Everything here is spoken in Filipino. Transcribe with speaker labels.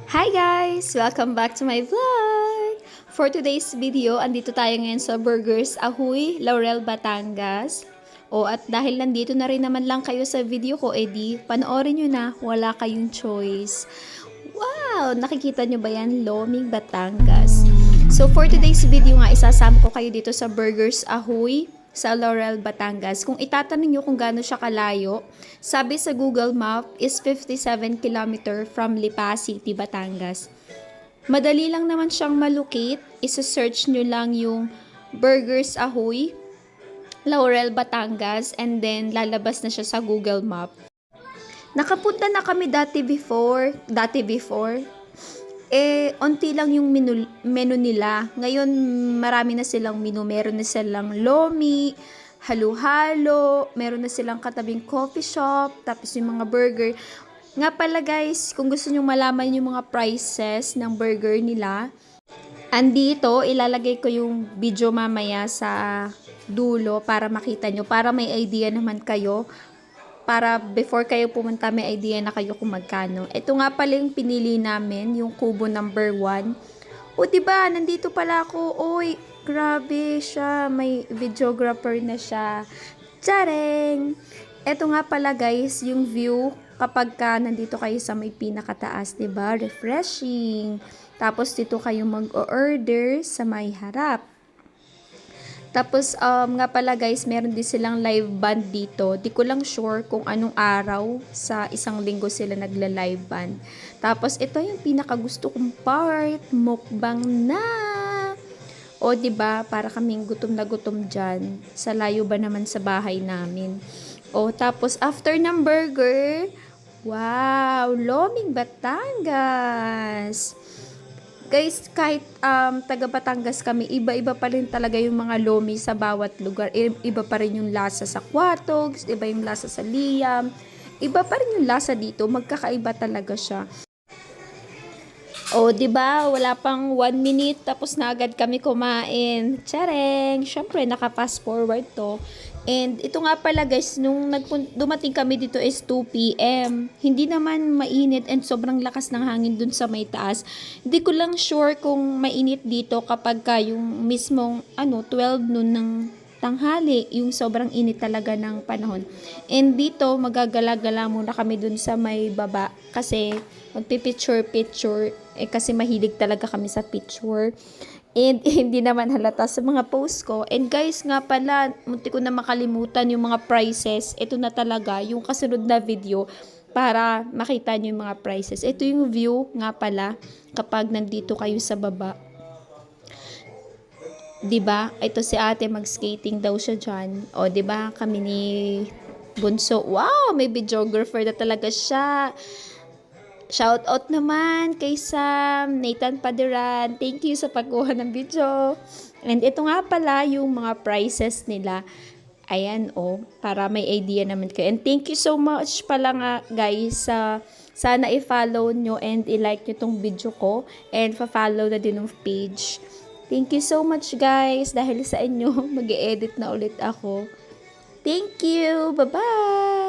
Speaker 1: Hi guys! Welcome back to my vlog! For today's video, andito tayo ngayon sa Burgers Ahoy, Laurel, Batangas. At dahil nandito na rin naman lang kayo sa video ko, edi panoorin nyo na, wala kayong choice. Wow! Nakikita nyo ba yan? Loming, Batangas. So for today's video nga, isasama ko kayo dito sa Burgers Ahoy sa Laurel, Batangas. Kung itatanong nyo kung gaano siya kalayo, sabi sa Google Map is 57 km from Lipa City, Batangas. Madali lang naman siyang malocate. Isa-search nyo lang yung Burgers Ahoy, Laurel, Batangas, and then lalabas na siya sa Google Map. Nakapunta na kami dati before. Onti lang yung menu nila. Ngayon, marami na silang menu. Meron na silang lomi, halo-halo, meron na silang katabing coffee shop, tapos yung mga burger. Nga pala guys, kung gusto nyo malaman yung mga prices ng burger nila, andito, ilalagay ko yung video mamaya sa dulo para makita nyo, para may idea naman kayo, para before kayo pumunta may idea na kayo kung magkano. Ito nga pala yung pinili namin, yung kubo number 1. O diba, nandito pala ako. Oy, grabe siya. May videographer na siya. Tsareng! Ito nga pala guys, yung view kapag ka nandito kayo sa may pinakataas, diba? Refreshing. Tapos dito kayo mag-order sa may harap. Tapos, nga pala guys, meron din silang live band dito. Di ko lang sure kung anong araw sa isang linggo sila nagla-live band. Tapos, ito yung pinakagusto kong part, mukbang na! O, diba, para kaming gutom na gutom dyan. Sa layo ba naman sa bahay namin. O, tapos, after ng burger, wow, Loming, Batangas! Guys, kahit taga Batangas kami, iba-iba pa rin talaga yung mga lomi sa bawat lugar. Iba pa rin yung lasa sa Quatogs, iba yung lasa sa Liam. Iba pa rin yung lasa dito, magkakaiba talaga siya. O, 'di ba? Wala pang 1 minute tapos na agad kami kumain. Tsareng! Syempre, naka-fast forward to. And ito nga pala guys, nung dumating kami dito is 2 p.m. Hindi naman mainit and sobrang lakas ng hangin dun sa may taas. Hindi ko lang sure kung mainit dito kapag yung mismong 12 noon ng tanghali, yung sobrang init talaga ng panahon. And dito, magagala-gala muna kami dun sa may baba kasi magpipicture-picture kasi mahilig talaga kami sa picture. And hindi naman halata sa mga post ko. And guys, nga pala, munti ko na makalimutan yung mga prices. Ito na talaga, yung kasunod na video para makita nyo yung mga prices. Ito yung view nga pala kapag nandito kayo sa baba. 'Di ba? Ito si ate, mag-skating daw siya dyan. O, 'di ba? Kami ni Bunso. Wow, may videographer na talaga siya. Shout out naman kay Sam, Nathan Padiran. Thank you sa pagkuha ng video. And ito nga pala yung mga prices nila. Ayan para may idea naman kayo. And thank you so much pala nga guys sana i-follow nyo and i-like nyo tong video ko. And pa-follow na din ng page. Thank you so much guys. Dahil sa inyo, mag-e-edit na ulit ako. Thank you. Bye-bye.